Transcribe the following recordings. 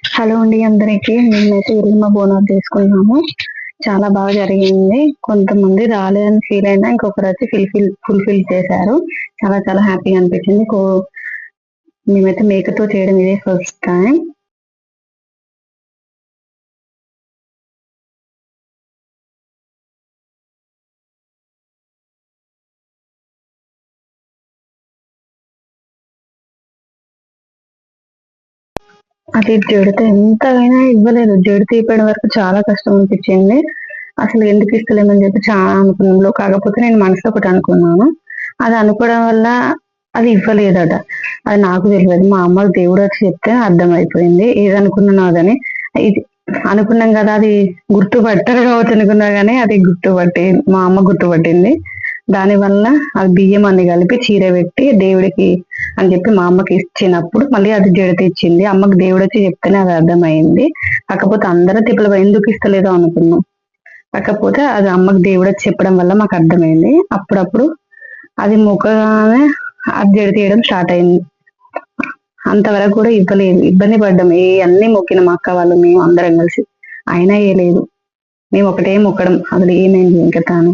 Hello అండి అందరికి. మేమైతే ఇల్లు బోనాలు చేసుకున్నాము. చాలా బాగా జరిగింది. కొంతమంది రాలేదని ఫీల్ అయినా ఇంకొకరు వచ్చి ఫుల్ఫిల్ చేశారు. చాలా చాలా హ్యాపీగా అనిపించింది. మేమైతే మేకతో చేయడం ఇదే ఫస్ట్ టైం. అది జడితే ఎంతైనా ఇవ్వలేదు. జడి తీపడం వరకు చాలా కష్టం అనిపించింది. అసలు ఎందుకు ఇస్తలేమని చెప్పి చాలా అనుకున్నాను. కాకపోతే నేను మనసులో ఒకటి అనుకున్నాను. అది అనుకోవడం వల్ల అది ఇవ్వలేదట. అది నాకు తెలియదు. మా అమ్మకు దేవుడు వచ్చి చెప్తే అర్థమైపోయింది. ఏది అనుకున్నాను అదని. ఇది అనుకున్నాం కదా, అది గుర్తుపట్టారు కావచ్చు అనుకున్నా కానీ అది గుర్తుపట్టి మా అమ్మ గుర్తుపట్టింది. దాని వల్ల అది బియ్యం అన్ని కలిపి చీర పెట్టి దేవుడికి అని చెప్పి మా అమ్మకి ఇచ్చినప్పుడు మళ్ళీ అది జడత ఇచ్చింది. అమ్మకి దేవుడు వచ్చి చెప్తేనే అది అర్థమైంది. కాకపోతే అందరూ తిప్పలు ఎందుకు ఇస్తలేదో అనుకున్నాం. కాకపోతే అది అమ్మకి దేవుడు వచ్చి చెప్పడం వల్ల మాకు అర్థమైంది. అప్పుడప్పుడు అది మొక్కగానే అది జడ తీయడం స్టార్ట్ అయింది. అంతవరకు కూడా ఇవ్వలేదు. ఇబ్బంది పడ్డాం. అన్ని మొక్కిన మా అక్క వాళ్ళు మేము అందరం కలిసి, అయినా వేయలేదు. మేము ఒకటే మొక్కడం. అసలు ఏమైంది ఇంకా తాను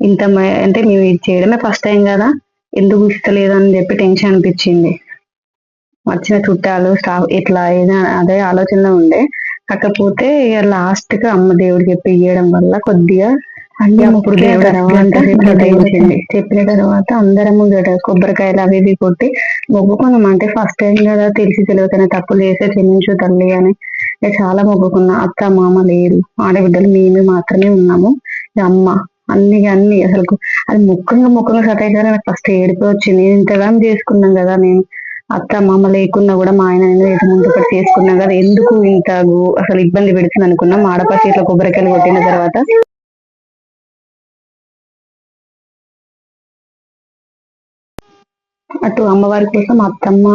అంటే మేము ఇది చేయడమే ఫస్ట్ టైం కదా, ఎందుకు ఇస్తలేదు అని చెప్పి టెన్షన్ అనిపించింది. వచ్చిన చుట్టాలు స్టాఫ్ ఇట్లా ఏదైనా అదే ఆలోచనలో ఉండే. కాకపోతే ఇక లాస్ట్ గా అమ్మ దేవుడికి చెప్పి ఇవ్వడం వల్ల కొద్దిగా అప్పుడు చెప్పిన తర్వాత అందరము కొబ్బరికాయలు అవి ఇవి కొట్టి మొక్కుకున్నాం. అంటే ఫస్ట్ టైం కదా, తెలిసి తెలియకనే తప్పులు చేస్తే క్షమించు తల్లి అని చాలా మొక్కుకున్నాం. అత్త మామ లేరు, ఆడబిడ్డలు మేము మాత్రమే ఉన్నాము. అమ్మ అన్ని అసలు అది ముఖంగా సతయితే నాకు ఫస్ట్ ఏడుపు వచ్చింది. ఇంతగా చేసుకున్నాం కదా, నేను అత్త మామ లేకున్నా కూడా మా ఆయన ముందు చేసుకున్నాం కదా, ఎందుకు ఇంత అసలు ఇబ్బంది పెడుతుంది అనుకున్నాం. ఆడపచ్చి ఇట్లా కొబ్బరికాయలు కొట్టిన తర్వాత అటు అమ్మవారి కోసం అత్తమ్మ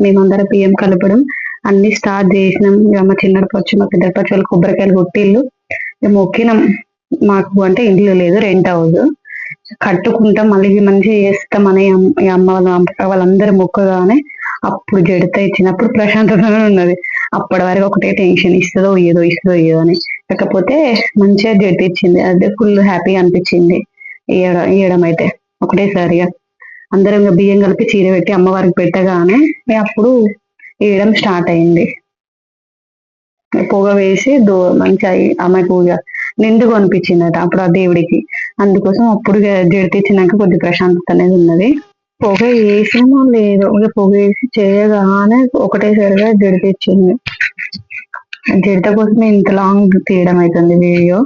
మేమందరం బియ్యం కలపడం అన్ని స్టార్ట్ చేసినాం. మా చిన్నప్పచ్చి మా పెద్దపచ్చి వాళ్ళు కొబ్బరికాయలు కొట్టిళ్ళు మొక్కినాం. మాకు అంటే ఇంట్లో లేదు, రెంట్ హౌస్ కట్టుకుంటాం, మళ్ళీ మంచిగా చేస్తామని అమ్మ వాళ్ళందరూ మొక్కగానే అప్పుడు జడిత ఇచ్చినప్పుడు ప్రశాంతతగా ఉన్నది. అప్పటి వరకు ఒకటే టెన్షన్, ఇస్తుందో ఏదో అని. కాకపోతే మంచిగా జడిత ఇచ్చింది. అదే ఫుల్ హ్యాపీగా అనిపించింది ఇయ్యడం అయితే. ఒకటేసారిగా అందరం బియ్యం కలిపి చీర పెట్టి అమ్మవారికి పెట్టగానే అప్పుడు వేయడం స్టార్ట్ అయింది. పొగ వేసి మంచి అమ్మాయి పూజ నిండుగా అనిపించిందట అప్పుడు ఆ దేవుడికి. అందుకోసం అప్పుడు జడితిచ్చినాక కొద్ది ప్రశాంతత అనేది ఉన్నది. పొగ వేసినా లేదు, పొగ వేసి చేయగానే ఒకటేసారిగా జడితిచ్చింది. జడిత కోసమే ఇంత లాంగ్ తీయడం అవుతుంది వీడియో.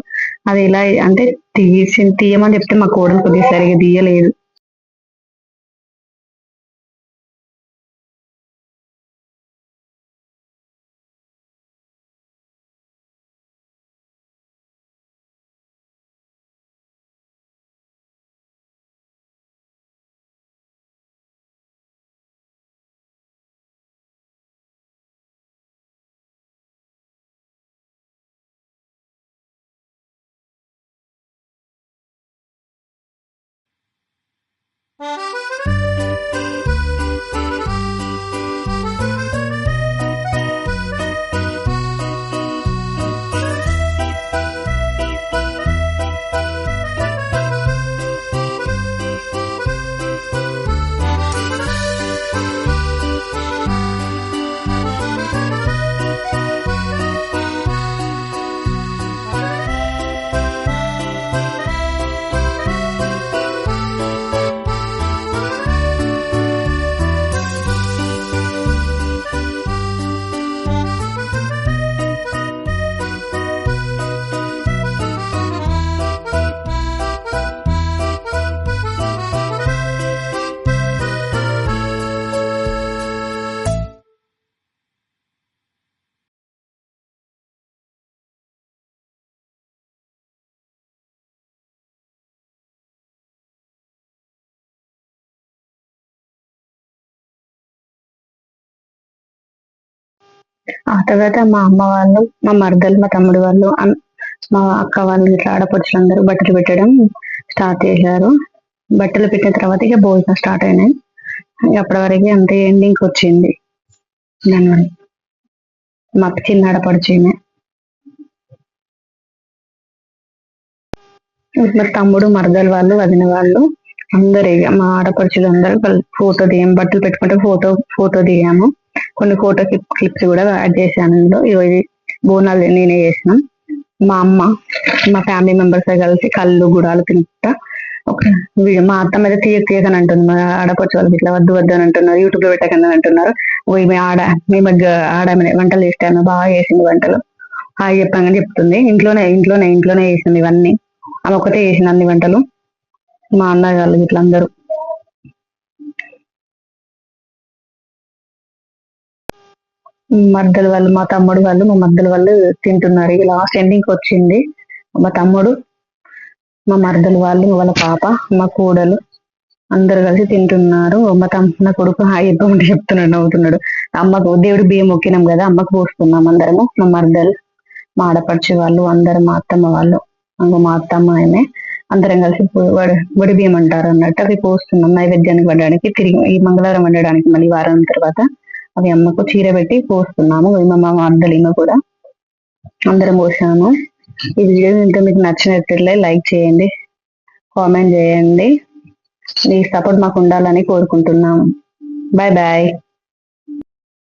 అది ఎలా అంటే తీయమని చెప్తే మా కోడలు కొద్దిగా సరిగా తీయలేదు. ఆ తర్వాత మా అమ్మ వాళ్ళు, మా మరదలు, మా తమ్ముడు వాళ్ళు, మా అక్క వాళ్ళు ఇట్లా ఆడపడుచులందరూ బట్టలు పెట్టడం స్టార్ట్ చేశారు. బట్టలు పెట్టిన తర్వాత ఇక భోజనం స్టార్ట్ అయినాయి. అప్పటి వరకు అంతే ఎండింగ్ వచ్చింది దానివల్ల. మా చిన్న ఆడపడుచు మా తమ్ముడు మరదలు వాళ్ళు వదిన వాళ్ళు అందరు ఇక మా ఆడపడుచులు అందరూ ఫోటో దిగాము, బట్టలు పెట్టుకుంటే ఫోటో దిగాము. కొన్ని ఫోటో క్లిప్స్ కూడా యాడ్ చేశాను ఇందులో. ఇది బోనాలు నేనే చేసినాం. మా అమ్మ మా ఫ్యామిలీ మెంబర్స్ కలిసి కళ్ళు గుడాలు తింటా ఒక మా అత్త మీద తీయకని అంటుంది. మా ఆడపడుచు వాళ్ళకి ఇట్లా వద్దు వద్దు అని అంటున్నారు, యూట్యూబ్ లో పెట్టకని అంటున్నారు. ఈమె మేము ఆడ వంటలు చేస్తాను, బాగా చేసింది వంటలు, హాయ్ చెప్పామని చెప్తుంది. ఇంట్లోనే చేసింది ఇవన్నీ. ఆమె ఒకటే చేసింది అన్ని వంటలు. మా అన్నయ్య వాళ్ళు ఇట్లా అందరూ మద్దలు వాళ్ళు మా తమ్ముడు వాళ్ళు మా మద్దలు వాళ్ళు తింటున్నారు. ఇక లాస్ట్ ఎండింగ్ వచ్చింది. మా తమ్ముడు మా మరదలు వాళ్ళు వాళ్ళ పాప మా కూడలు అందరు కలిసి తింటున్నారు. నా కొడుకు హాయి చెప్పమంటే చెప్తున్నాడు, నవ్వుతున్నాడు. అమ్మకు దేవుడు బియ్యం మొక్కినాం కదా, అమ్మకు పోస్తున్నాం అందరము. మా మరదలు మా ఆడపడిచే వాళ్ళు అందరు, మా అత్తమ్మ వాళ్ళు, మా అత్తమ్మ ఆయనే అందరం కలిసి వడి బియ్యం అంటారు అన్నట్టు అవి పోస్తున్నాం నైవేద్యానికి వండడానికి. తిరిగి ఈ మంగళవారం వండడానికి మళ్ళీ వారం తర్వాత అవి అమ్మకు చీర పెట్టి పోస్తున్నాము. మా మరదలు ఈమె కూడా అందరం పోసాము. ఈ వీడియో ఇంత మీకు నచ్చినట్లయితే లైక్ చేయండి, కామెంట్ చేయండి. మీ సపోర్ట్ మాకు ఉండాలని కోరుకుంటున్నాం. Bye bye.